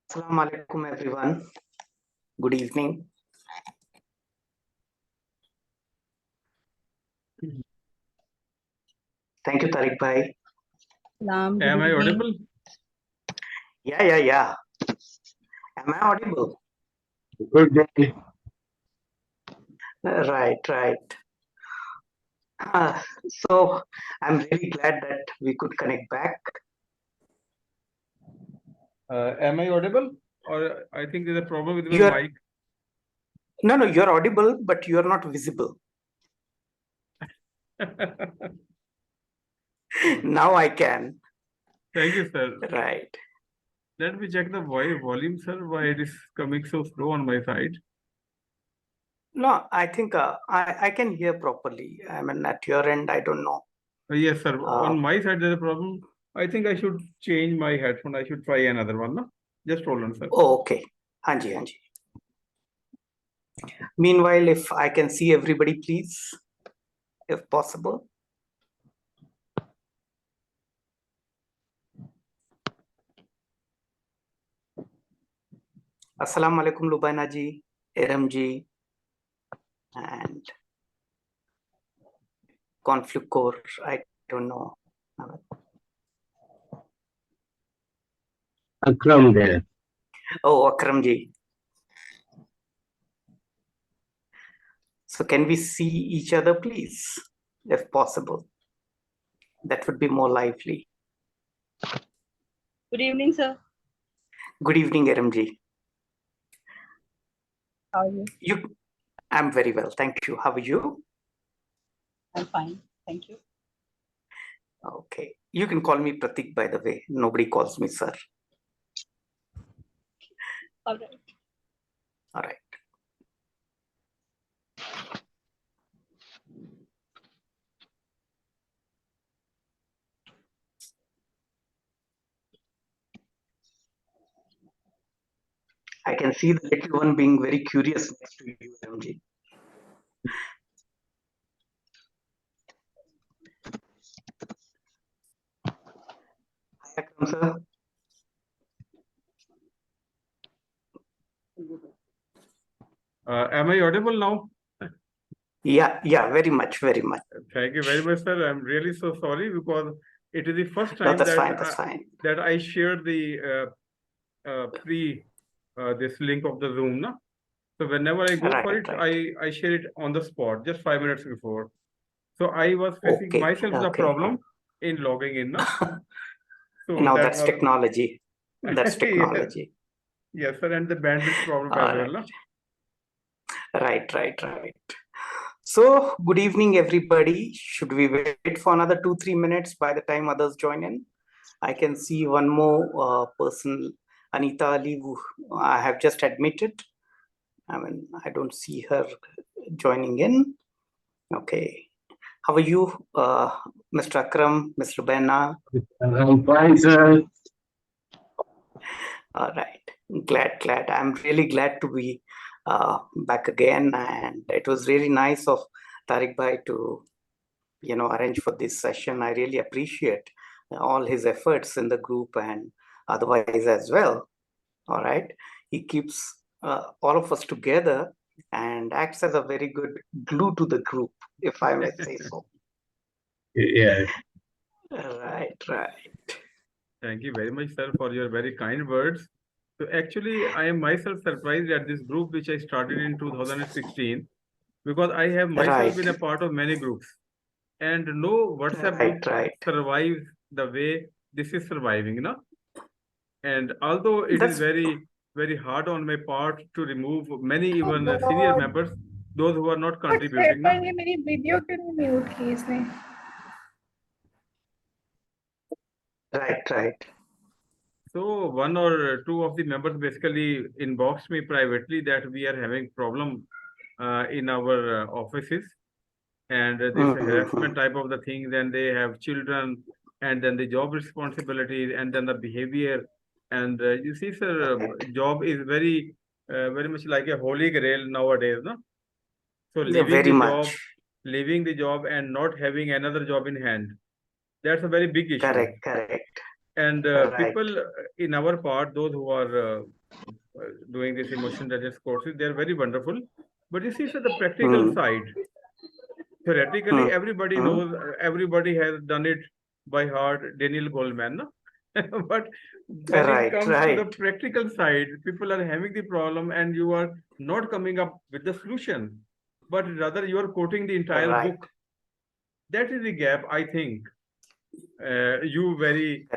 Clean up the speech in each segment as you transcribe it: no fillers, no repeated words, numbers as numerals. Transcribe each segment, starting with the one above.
Assalamu alaikum everyone. Good evening. Thank you, Tariq bhai. Salam, good Am I evening. audible? Yeah. Am I audible? Good day. Right. So I'm really glad that we could connect back. Am I audible? Or I think there's a problem with my You're mic. no, you're audible, but you're not visible. Now I can. Thank you, sir. Right. Let me check the volume, sir. Why it is coming so slow on my side? No, I think I can hear properly. I mean, at your end, I don't know. Yes, sir. On Uh, my side, there's a problem. I think I should change my headphone. I should try another one. No? Just hold on, sir. Oh, okay. Hanji. Meanwhile, if I can see everybody, please, if possible. Assalamu alaikum, Lubaina ji, Eram ji, and conflict core. I don't know. Akram there. Oh, Akram ji. So can we see each other, please, if possible? That would be more lively. Good evening, sir. Good evening, Eram ji. How are you? I'm very well, thank you. How are you? I'm fine. Thank you. Okay. You can call me Pratik, by the way. Nobody calls me sir. All right. All right. I can see the little one being very curious next to you, MG. Hi, Akram sir. Am I audible now? Yeah, very much. Thank you very much, sir. I'm really so sorry because it is the first time No, that's fine. that I shared the this link of the Zoom, no? So whenever I go for it, Right. I share it on the spot, just 5 minutes before. So I was facing Okay. myself the problem in logging in, no? So Now that that's was technology. That's technology. Yes, sir, and the bandwidth problem as well, no? Right. So, good evening, everybody. Should we wait for another 2-3 minutes by the time others join in? I can see one more person, Anita Ali, who I have just admitted. I mean, I don't see her joining in. Okay. How are you, Mr. Akram, Mr. Benna? I'm fine, sir. All right. Glad. I'm really glad to be back again. And it was really nice of Tariq Bhai to, arrange for this session. I really appreciate all his efforts in the group and otherwise as well. All right. He keeps all of us together and acts as a very good glue to the group, if I may say so. Yeah. Right. Thank you very much, sir, for your very kind words. So actually, I am myself surprised at this group which I started in 2016 because I have myself been a part of many groups and no WhatsApp group survives the way this is surviving, you know. And although it is very, very hard on my part to remove many even senior members, those who are not contributing. ना? मेरी video क्यों नहीं mute की इसने? Right. So one or two of the members basically inboxed me privately that we are having problem in our offices and this harassment type of the things, and they have children and then the job responsibilities and then the behavior. And you see, sir, job is very much like a holy grail nowadays, no? So leaving the job and not having another job in hand, that's a very big issue. Correct. And people in our part, those who are doing this emotion intelligence courses. They're very wonderful. But you see, so the practical side, theoretically, everybody knows, everybody has done it by heart, Daniel Goleman, no? But when it comes to the practical side, people are having the problem and you are not coming up with the solution, but rather you are quoting the entire book. That is the gap, I think. You very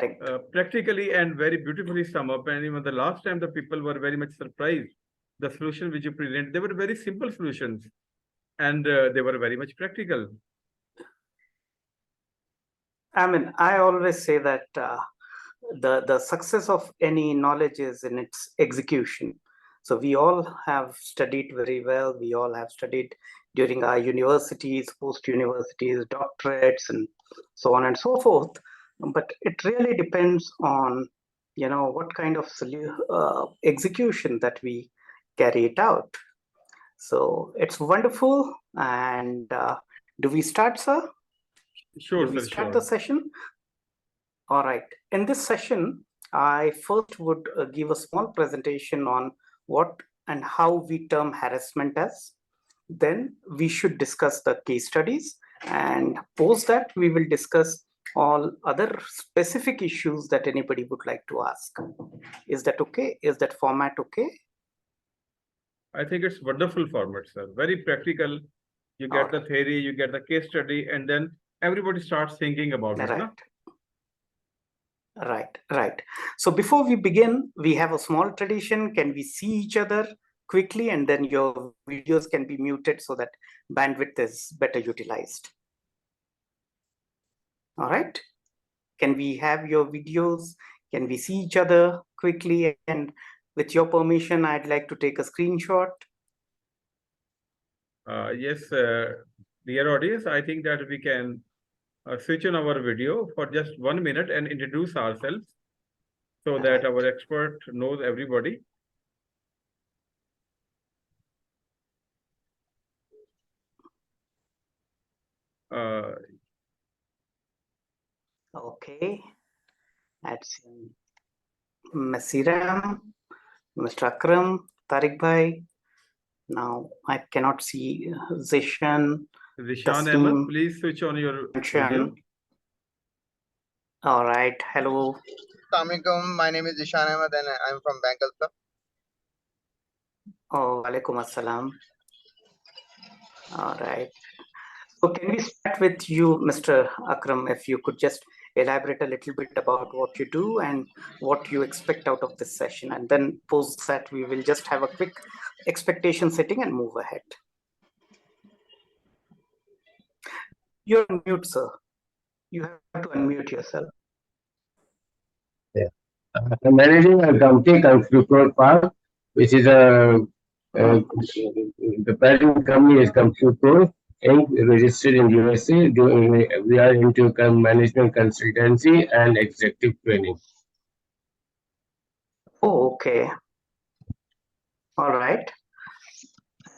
practically and very beautifully sum up. And even the last time, the people were very much surprised. The solution which you present, they were very simple solutions, and they were very much practical. I mean, I always say that the success of any knowledge is in its execution. So we all have studied very well. We all have studied during our universities, post-universities, doctorates, and so on and so forth. But it really depends on, what kind of execution that we carry it out. So it's wonderful. And do we start, sir? Sure, do we start the session? All right. In this session, I first would give a small presentation on what and how we term harassment as. Then we should discuss the case studies, and post that we will discuss all other specific issues that anybody would like to ask. Is that okay? Is that format okay? I think it's wonderful format, sir. Very practical. You get the theory, you get the case study, and then everybody starts thinking about it. No? Right. So before we begin, we have a small tradition. Can we see each other quickly, and then your videos can be muted so that bandwidth is better utilized? All right. Can we have your videos? Can we see each other quickly? And with your permission, I'd like to take a screenshot. Yes, dear audience, I think that we can switch on our video for just 1 minute and introduce ourselves so that our expert knows everybody. Okay. That's Masiram, Mr. Akram, Tariq Bhai. Now I cannot see Zishan. Zishan Ahmed, please switch on your video. All right. Hello. Assalamualaikum. My name is Zishan Ahmed and I'm from Bengal, sir. Oh, alaikum assalam. All right. So can we start with you, Mr. Akram, if you could just elaborate a little bit about what you do and what you expect out of this session, and then post that we will just have a quick expectation setting and move ahead. You're on mute, sir. You have to unmute yourself. Yeah. I'm managing a company called Fruit Park, which is the parent company is Fruit Inc., registered in USA. We are into management consultancy and executive training. Oh, okay. All right.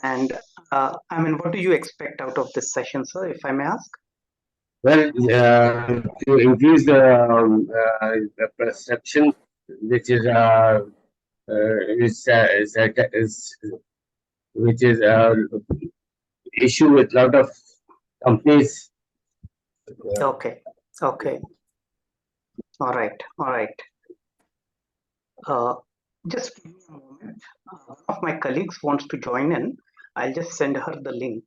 And I mean, what do you expect out of this session, sir, if I may ask? Well, to increase the perception, which is which is issue with a lot of companies. Okay. All right. Just give me a moment. One of my colleagues wants to join in. I'll just send her the link.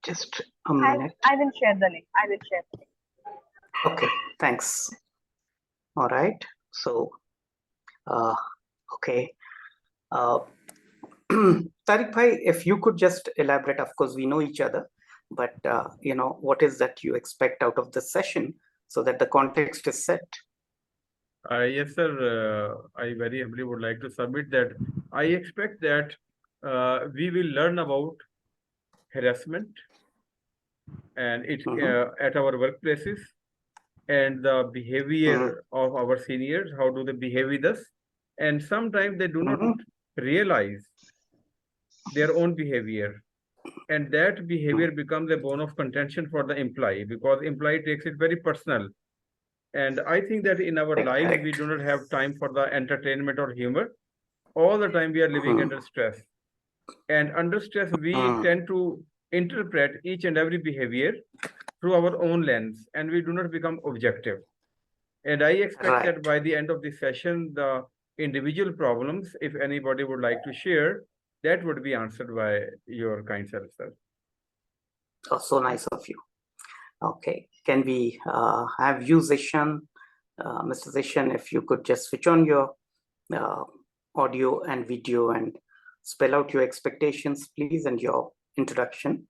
Just a minute. I will share the link. Okay, thanks. All right. So, okay. Tariq Bhai, if you could just elaborate, of course, we know each other, but what is that you expect out of this session so that the context is set? Yes, sir. I very humbly would like to submit that I expect that we will learn about harassment and it at our workplaces and the behavior of our seniors. How do they behave with us? And sometimes they do not realize their own behavior. And that behavior becomes a bone of contention for the employee because employee takes it very personal. And I think that in our lives, we do not have time for the entertainment or humor. All the time we are living under stress. And under stress, we tend to interpret each and every behavior through our own lens, and we do not become objective. And I expect that by the end of this session, the individual problems, if anybody would like to share, that would be answered by your kind self, sir. Oh, so nice of you. Okay, can we have you, Zishan? Mr. Zishan, if you could just switch on your audio and video and spell out your expectations, please, and your introduction.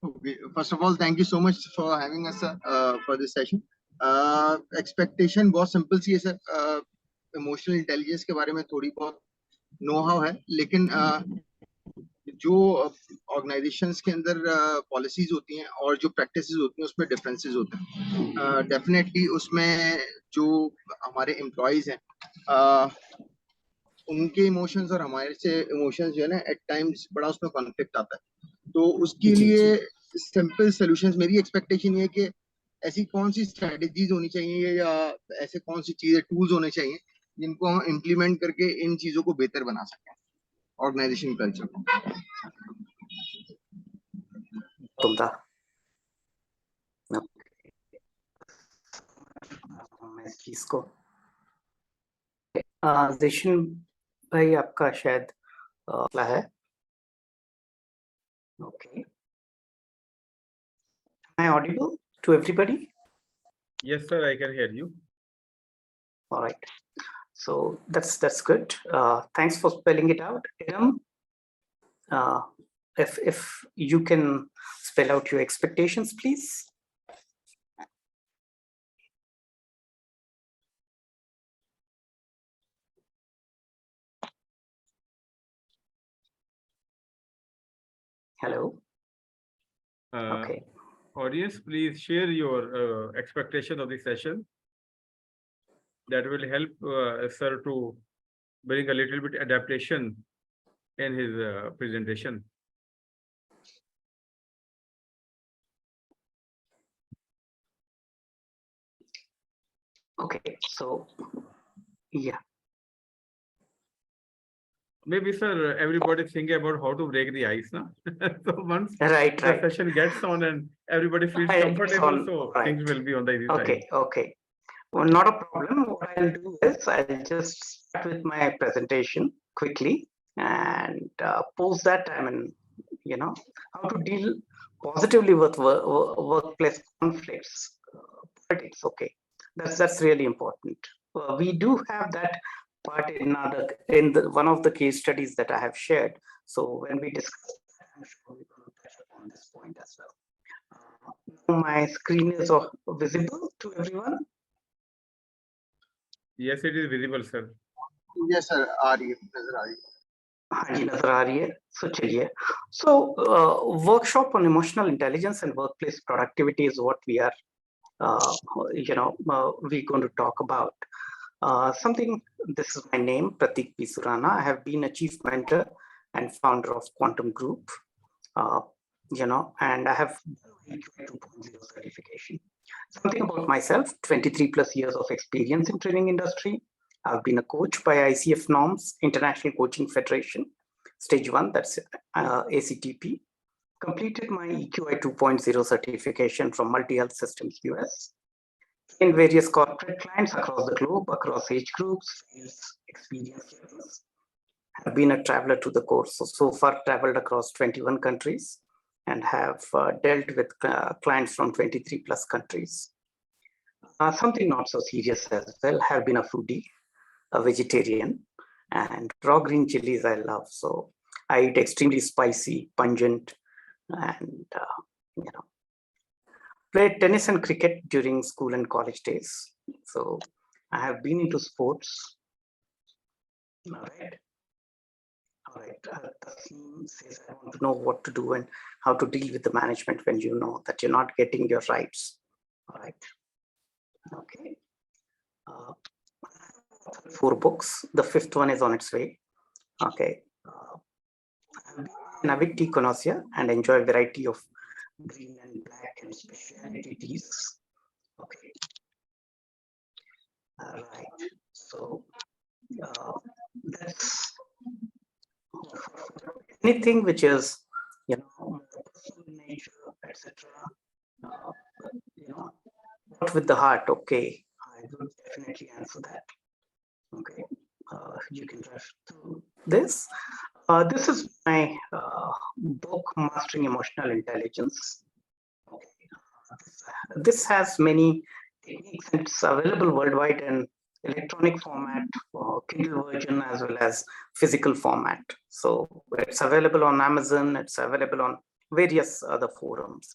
Okay. First of all, thank you so much for having us for this session. Expectation बहुत simple सी है sir. Emotional intelligence के बारे में थोड़ी बहुत know-how है, लेकिन जो organizations के अंदर policies होती हैं और जो practices होती हैं उसमें differences होते हैं. Definitely उसमें जो हमारे employees हैं, उनके इमोशंस और हमारे से इमोशंस जो है ना एट टाइम्स बड़ा उसमें कॉन्फ्लिक्ट आता है. तो उसके लिए सिंपल सॉल्यूशंस, मेरी एक्सपेक्टेशन ये है कि ऐसी कौन सी स्ट्रेटजीज होनी चाहिए या ऐसे कौन सी चीजें टूल्स होने चाहिए जिनको हम इम्प्लीमेंट करके इन चीजों को बेहतर बना सकें ऑर्गेनाइजेशन कल्चर को. इस चीज को ज़िशन भाई आपका शायद है. Okay. Am I audible to everybody? Yes, sir, I can hear you. All right. So that's good. Thanks for spelling it out, Iram. If you can spell out your expectations, please. Hello. Okay. Audience, please share your expectation of the session. That will help sir to bring a little bit adaptation in his presentation. Okay, so yeah. Maybe, sir, everybody think about how to break the ice, no? So once Right. the session gets on and everybody feels comfortable, so things will be on the easy side. Okay. Well, not a problem. What I'll do is I'll just start with my presentation quickly and post that. I mean, how to deal positively with workplace conflicts. Politics, okay. That's really important. We do have that part in one of the case studies that I have shared. So when we discuss, I'm sure we're going to touch upon this point as well. My screen is visible to everyone. Yes, it is visible, sir. Yes, sir. नजर आ रही है. So चलिए. So workshop on emotional intelligence and workplace productivity is what we are we're going to talk about. This is my name, Pratik P. Surana. I have been a chief mentor and founder of Quantum Group, and I have 2.0 certification. Something about myself, 23 plus years of experience in training industry. I've been a coach by ICF norms, International Coaching Federation, stage 1, that's ACTP. Completed my EQI 2.0 certification from Multi Health Systems US in various corporate clients across the globe, across age groups, experience levels. I've been a traveler to the course, so far traveled across 21 countries and have dealt with clients from 23 plus countries. Something not so serious as well, have been a foodie, a vegetarian, and raw green chilies I love. So I eat extremely spicy, pungent, and played tennis and cricket during school and college days. So I have been into sports. All right. The theme says I want to know what to do and how to deal with the management when you know that you're not getting your rights. All right. Okay. 4 books. The 5th one is on its way. Okay. I'm an avid tea connoisseur and enjoy a variety of green and black and specialty teas. Okay. Right. So that's anything which is, personal in nature, etc. What with the heart? Okay, I will definitely answer that. Okay, you can refer to this. This is my book, Mastering Emotional Intelligence. Okay. This has many techniques and it's available worldwide in electronic format, Kindle version, as well as physical format. So it's available on Amazon, it's available on various other forums.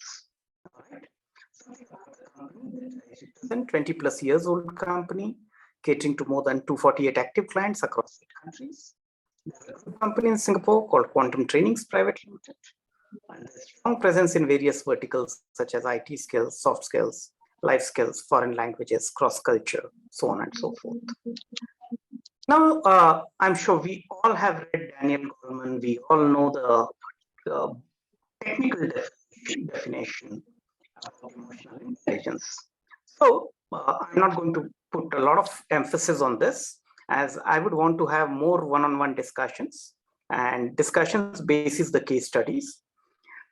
All right. Something about the company that is a 20 plus years old company, catering to more than 248 active clients across 8 countries. There's a good company in Singapore called Quantum Trainings Private Limited. And a strong presence in various verticals such as IT skills, soft skills, life skills, foreign languages, cross culture, so on and so forth. Now, I'm sure we all have read Daniel Goleman. We all know the technical definition of emotional intelligence. So I'm not going to put a lot of emphasis on this, as I would want to have more one-on-one discussions, and discussions basis the case studies.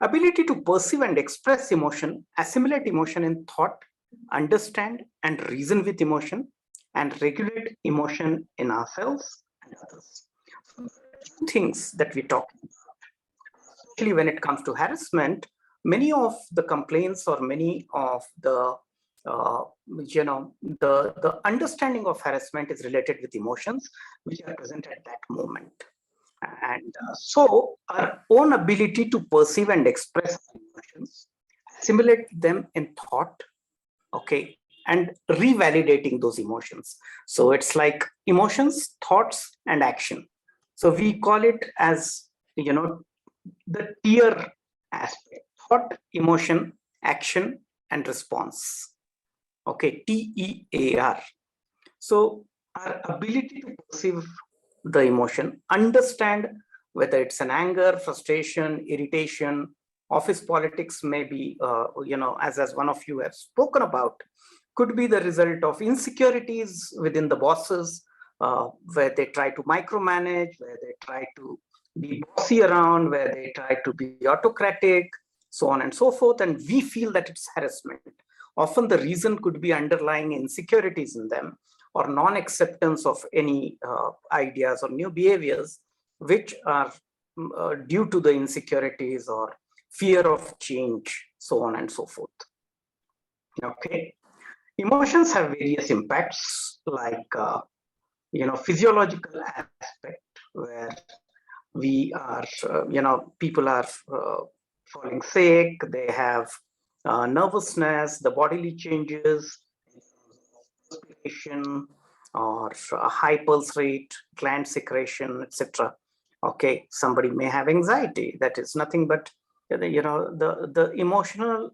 Ability to perceive and express emotion, assimilate emotion in thought, understand and reason with emotion, and regulate emotion in ourselves and others. So, two things that we talk about, especially when it comes to harassment, many of the complaints or many of the the understanding of harassment is related with emotions which are present at that moment. And so our own ability to perceive and express emotions, assimilate them in thought, okay, and revalidating those emotions. So it's like emotions, thoughts, and action. So we call it as, the tier aspect: thought, emotion, action, and response. Okay, TEAR. So our ability to perceive the emotion, understand whether it's an anger, frustration, irritation, office politics, maybe, as one of you have spoken about, could be the result of insecurities within the bosses, where they try to micromanage, where they try to be bossy around, where they try to be autocratic, so on and so forth. And we feel that it's harassment. Often the reason could be underlying insecurities in them, or non-acceptance of any ideas or new behaviors, which are due to the insecurities or fear of change, so on and so forth. Okay. Emotions have various impacts, like, physiological aspect, where we are, people are falling sick, they have nervousness, the bodily changes, perspiration, or a high pulse rate, gland secretion, etc. Okay, somebody may have anxiety. That is nothing but, the emotional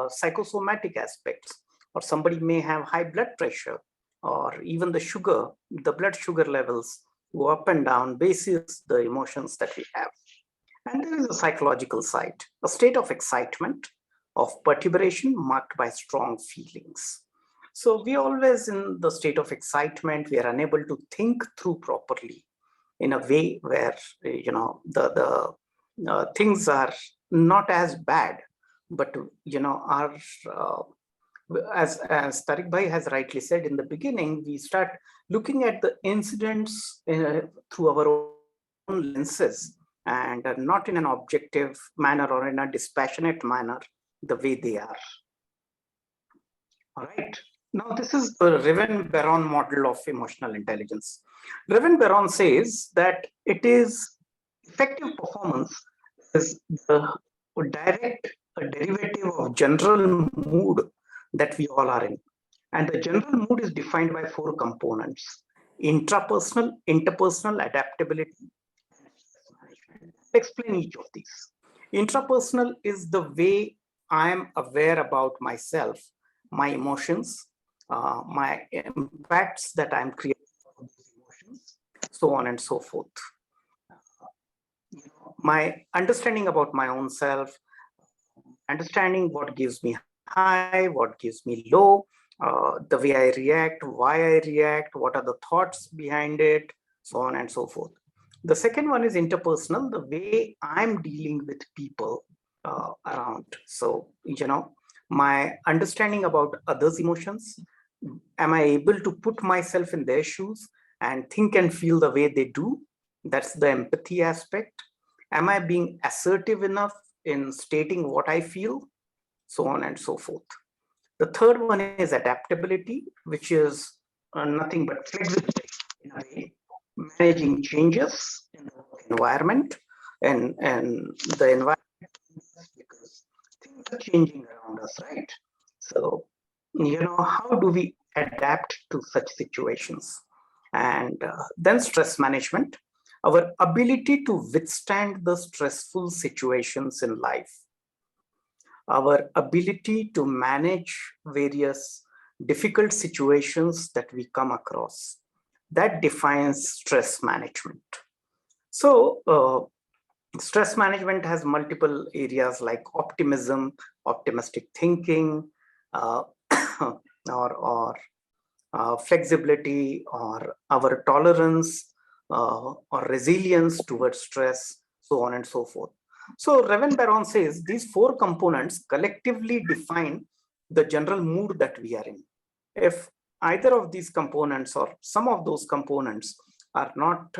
psychosomatic aspects. Or somebody may have high blood pressure, or even the blood sugar levels go up and down basis the emotions that we have. And there is a psychological side, a state of excitement, of perturbation marked by strong feelings. So we always in the state of excitement, we are unable to think through properly in a way where, the things are not as bad, but, are, as Tariq Bhai has rightly said in the beginning, we start looking at the incidents through our own lenses, and not in an objective manner or in a dispassionate manner, the way they are. All right. Now, this is the Raven-Baron model of emotional intelligence. Raven-Baron says that it is effective performance is the direct derivative of general mood that we all are in. And the general mood is defined by 4 components: intrapersonal, interpersonal, adaptability, and stress management. I'll explain each of these. Intrapersonal is the way I am aware about myself, my emotions, my impacts that I'm creating of those emotions, so on and so forth. My understanding about my own self, understanding what gives me high, what gives me low, the way I react, why I react, what are the thoughts behind it, so on and so forth. The second one is interpersonal, the way I'm dealing with people around. So, my understanding about others' emotions. Am I able to put myself in their shoes and think and feel the way they do? That's the empathy aspect. Am I being assertive enough in stating what I feel? So on and so forth. The third one is adaptability, which is nothing but flexibility in a way, managing changes in the environment and the environment, because things are changing around us, right? So, how do we adapt to such situations? And then stress management, our ability to withstand the stressful situations in life, our ability to manage various difficult situations that we come across. That defines stress management. So, stress management has multiple areas like optimism, optimistic thinking, uh, or flexibility, or our tolerance, or resilience towards stress, so on and so forth. So Reven Baron says these four components collectively define the general mood that we are in. If either of these components or some of those components are not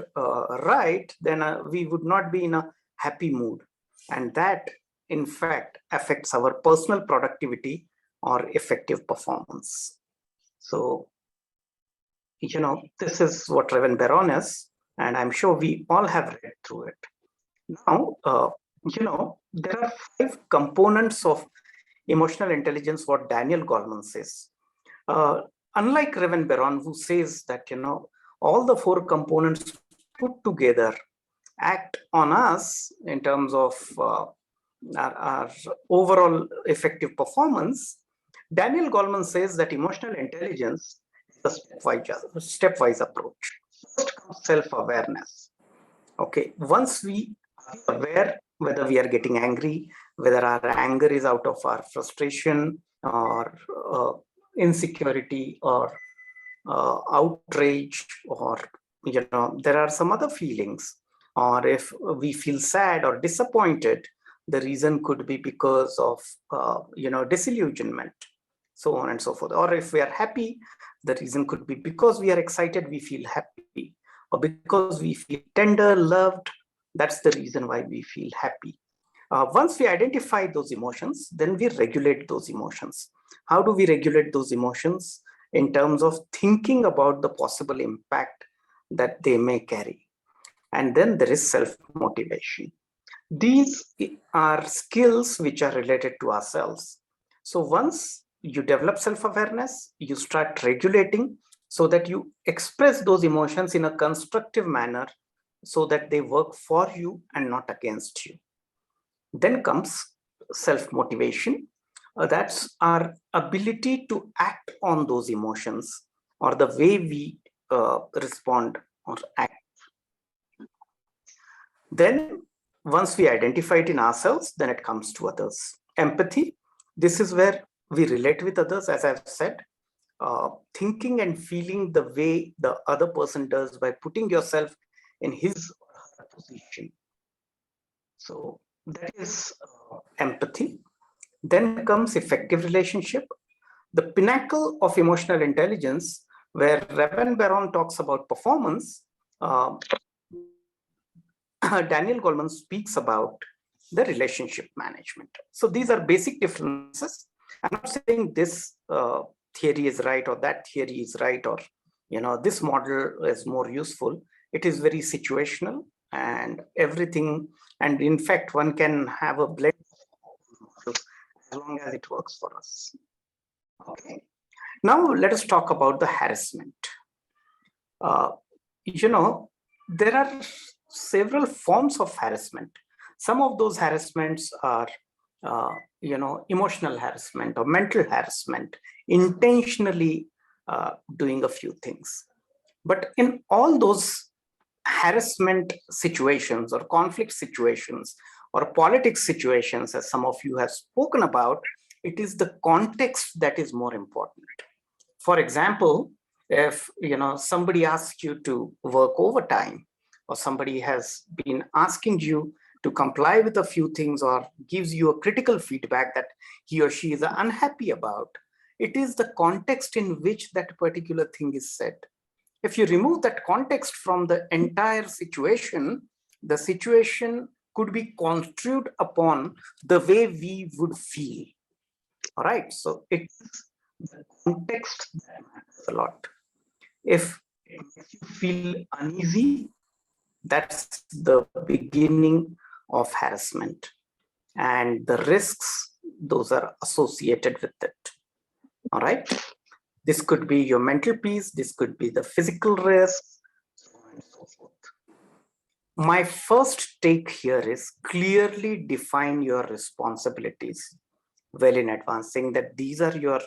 right, then we would not be in a happy mood. And that, in fact, affects our personal productivity or effective performance. So, this is what Reven Baron is, and I'm sure we all have read through it. Now, there are 5 components of emotional intelligence, what Daniel Goleman says. Unlike Reven Baron, who says that, all the 4 components put together act on us in terms of our overall effective performance, Daniel Goleman says that emotional intelligence is a stepwise approach. First comes self-awareness. Okay, once we are aware whether we are getting angry, whether our anger is out of our frustration or insecurity or outrage, or there are some other feelings, or if we feel sad or disappointed, the reason could be because of disillusionment, so on and so forth. Or if we are happy, the reason could be because we are excited, we feel happy, or because we feel tender, loved. That's the reason why we feel happy. Once we identify those emotions, then we regulate those emotions. How do we regulate those emotions? In terms of thinking about the possible impact that they may carry. And then there is self-motivation. These are skills which are related to ourselves. So once you develop self-awareness, you start regulating so that you express those emotions in a constructive manner so that they work for you and not against you. Then comes self-motivation. That's our ability to act on those emotions, or the way we respond or act. Then once we identify it in ourselves, then it comes to others. Empathy, this is where we relate with others, as I've said, thinking and feeling the way the other person does by putting yourself in his or her position. So that is empathy. Then comes effective relationship, the pinnacle of emotional intelligence, where Reven Baron talks about performance. Daniel Goleman speaks about the relationship management. So these are basic differences. I'm not saying this theory is right or that theory is right, or this model is more useful. It is very situational and everything. And in fact, one can have a blend as long as it works for us. Okay. Now let us talk about the harassment. There are several forms of harassment. Some of those harassments are, emotional harassment or mental harassment, intentionally doing a few things. But in all those harassment situations or conflict situations or politics situations, as some of you have spoken about, it is the context that is more important. For example, if somebody asks you to work overtime, or somebody has been asking you to comply with a few things, or gives you a critical feedback that he or she is unhappy about, it is the context in which that particular thing is said. If you remove that context from the entire situation, the situation could be construed upon the way we would feel. All right, so it's the context that matters a lot. If it makes you feel uneasy, that's the beginning of harassment. And the risks, those are associated with it. All right. This could be your mental peace, this could be the physical risk, so on and so forth. My first take here is clearly define your responsibilities well in advance, saying that these are your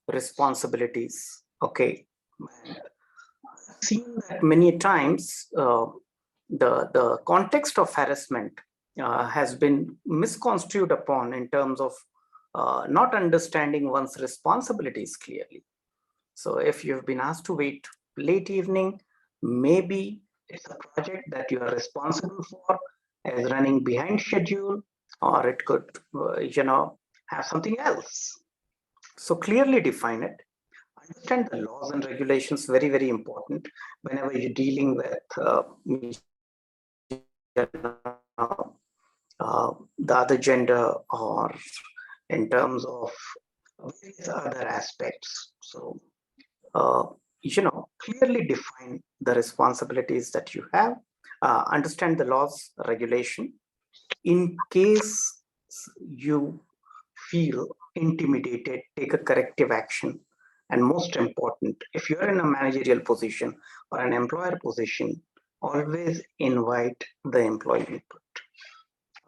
responsibilities. Okay. I've seen that many times the context of harassment has been misconstrued upon in terms of not understanding one's responsibilities clearly. So if you've been asked to wait late evening, maybe it's a project that you are responsible for as running behind schedule, or it could, have something else. So clearly define it. Understand the laws and regulations, very, very important whenever you're dealing with the other gender, or in terms of various other aspects. So clearly define the responsibilities that you have, understand the laws, regulation. In case you feel intimidated, take a corrective action. And most important, if you're in a managerial position or an employer position, always invite the employee input.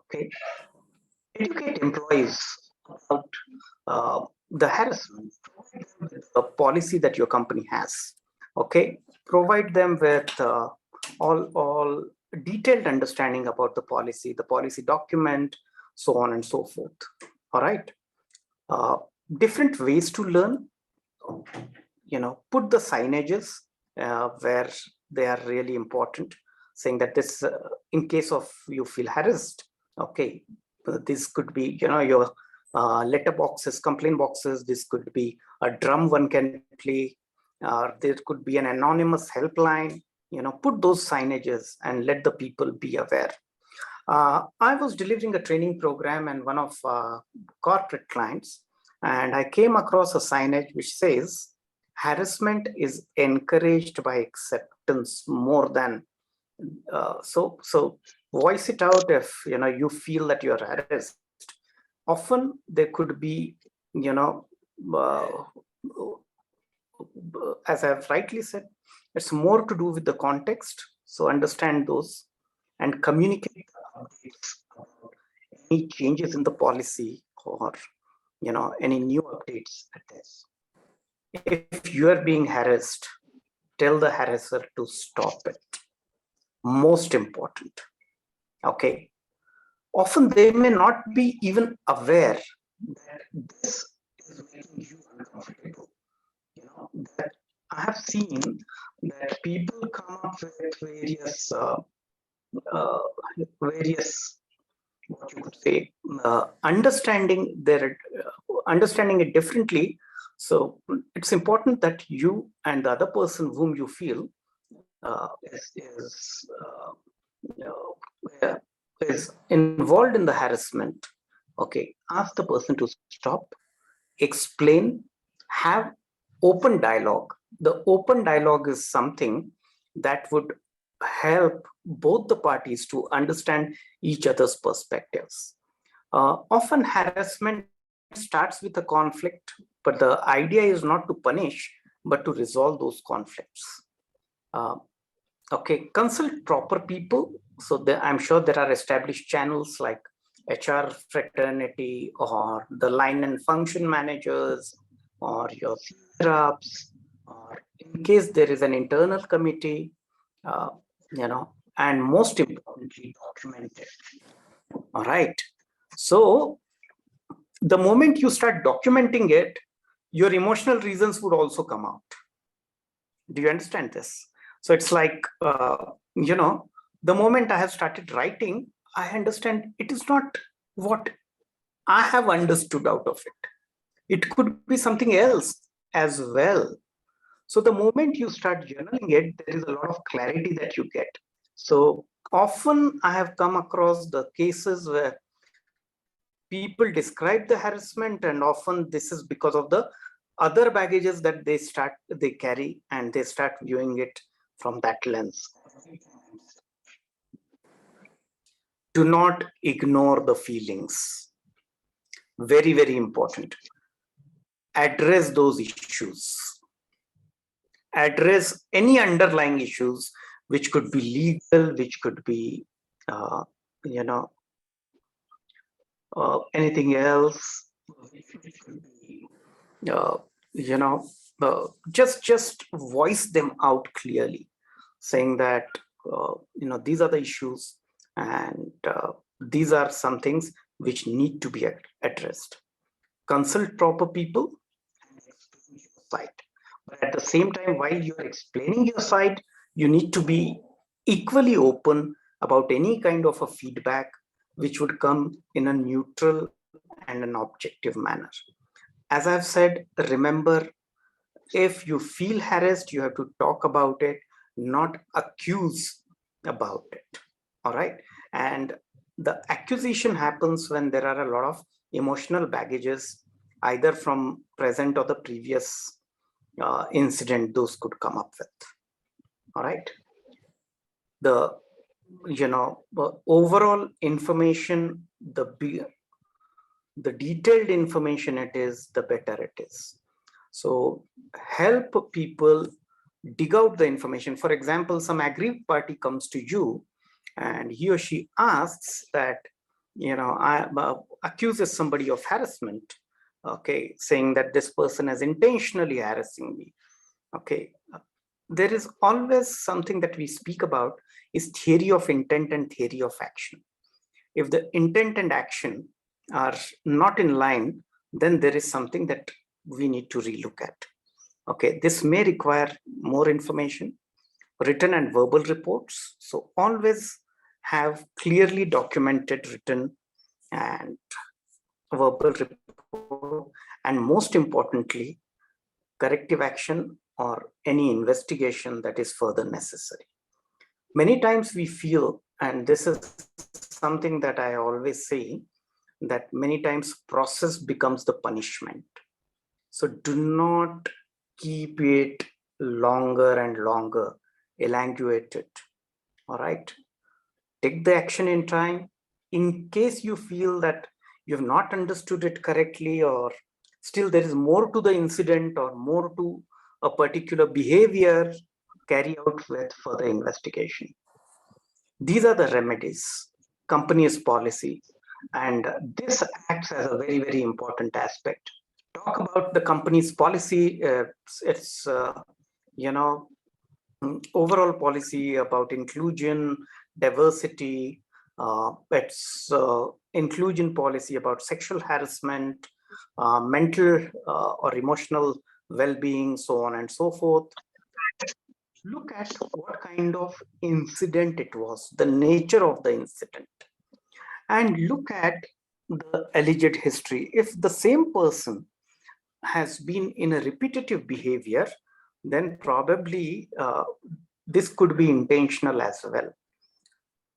Okay. Educate employees about the harassment. Provide them with the policy that your company has. Okay, provide them with all detailed understanding about the policy document, so on and so forth. All right. Different ways to learn. Put the signages where they are really important, saying that this, in case of you feel harassed, okay, this could be, your letter boxes, complaint boxes. This could be a drum one can play, or there could be an anonymous helpline. Put those signages and let the people be aware. I was delivering a training program and one of corporate clients, and I came across a signage which says harassment is encouraged by acceptance more than so voice it out if you feel that you're harassed. Often there could be as I've rightly said, it's more to do with the context. So understand those and communicate any changes in the policy, or any new updates at this. If you are being harassed, tell the harasser to stop it. Most important. Okay. Often they may not be even aware that this is making you uncomfortable. That I have seen that people come up with various what you could say, understanding it differently. So it's important that you and the other person whom you feel is involved in the harassment. Okay, ask the person to stop, explain, have open dialogue. The open dialogue is something that would help both the parties to understand each other's perspectives. Often harassment starts with a conflict, but the idea is not to punish, but to resolve those conflicts. Okay, consult proper people. So I'm sure there are established channels like HR fraternity, or the line and function managers, or your senior ups, or in case there is an internal committee, and most importantly, documented. All right. So the moment you start documenting it, your emotional reasons would also come out. Do you understand this? So it's like, the moment I have started writing, I understand it is not what I have understood out of it. It could be something else as well. So the moment you start journaling it, there is a lot of clarity that you get. So often I have come across the cases where people describe the harassment, and often this is because of the other baggages that they carry, and they start viewing it from that lens. Do not ignore the feelings. Very, very important. Address those issues. Address any underlying issues, which could be legal, which could be, anything else, just voice them out clearly, saying that, these are the issues, and these are some things which need to be addressed. Consult proper people and explain your side. But at the same time, while you're explaining your side, you need to be equally open about any kind of a feedback which would come in a neutral and an objective manner. As I've said, remember, if you feel harassed, you have to talk about it, not accuse about it. All right. And the accusation happens when there are a lot of emotional baggages, either from present or the previous incident those could come up with. All right. The overall information, the detailed information it is, the better it is. So help people dig out the information. For example, some aggrieved party comes to you and he or she asks that, I accuses somebody of harassment, okay, saying that this person is intentionally harassing me. Okay, there is always something that we speak about is theory of intent and theory of action. If the intent and action are not in line, then there is something that we need to relook at. Okay, this may require more information, written and verbal reports. So always have clearly documented written and verbal report, and most importantly, corrective action or any investigation that is further necessary. Many times we feel, and this is something that I always say, that many times process becomes the punishment. So do not keep it longer and longer, elongate it. All right. Take the action in time. In case you feel that you have not understood it correctly, or still there is more to the incident or more to a particular behavior, carry out with further investigation. These are the remedies, company's policy, and this acts as a very, very important aspect. Talk about the company's policy. It's overall policy about inclusion, diversity. It's inclusion policy about sexual harassment, mental or emotional well-being, so on and so forth. Look at what kind of incident it was, the nature of the incident, and look at the alleged history. If the same person has been in a repetitive behavior, then probably this could be intentional as well.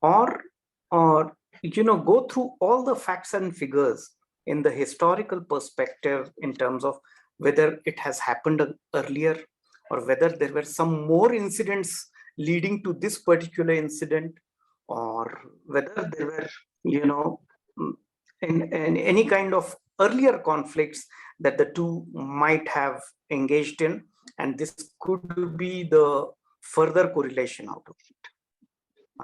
Or go through all the facts and figures in the historical perspective in terms of whether it has happened earlier, or whether there were some more incidents leading to this particular incident, or whether there were, in any kind of earlier conflicts that the two might have engaged in, and this could be the further correlation out of it.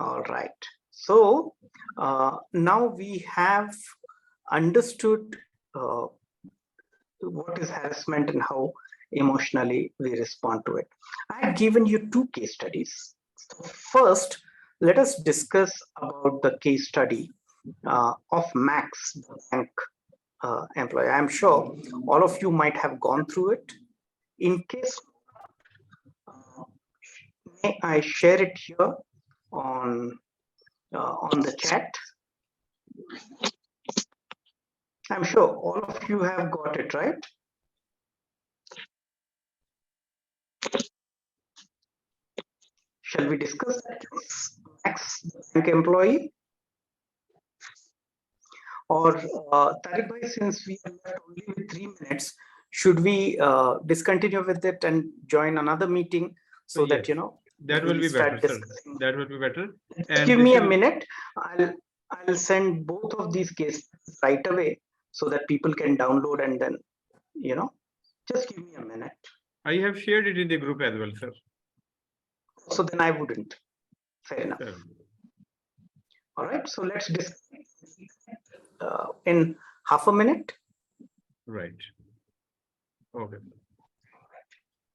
All right. So now we have understood what is harassment and how emotionally we respond to it. I have given you two case studies. So first, let us discuss about the case study of Max, the bank employee. I'm sure all of you might have gone through it. In case, may I share it here on the chat? I'm sure all of you have got it, right? Shall we discuss that? Max, the bank employee? Or Tariq bhai, since we are left only with 3 minutes, should we discontinue with it and join another meeting so that, yes, you know, that will we be better, start sir. discussing? That will be better. Just And give this me a will- minute. I'll send both of these cases right away so that people can download and then, you know, just give me a minute. I have shared it in the group as well, sir. So then I wouldn't. Fair enough. Sir. All right. So let's discuss in half a minute. Right. Okay.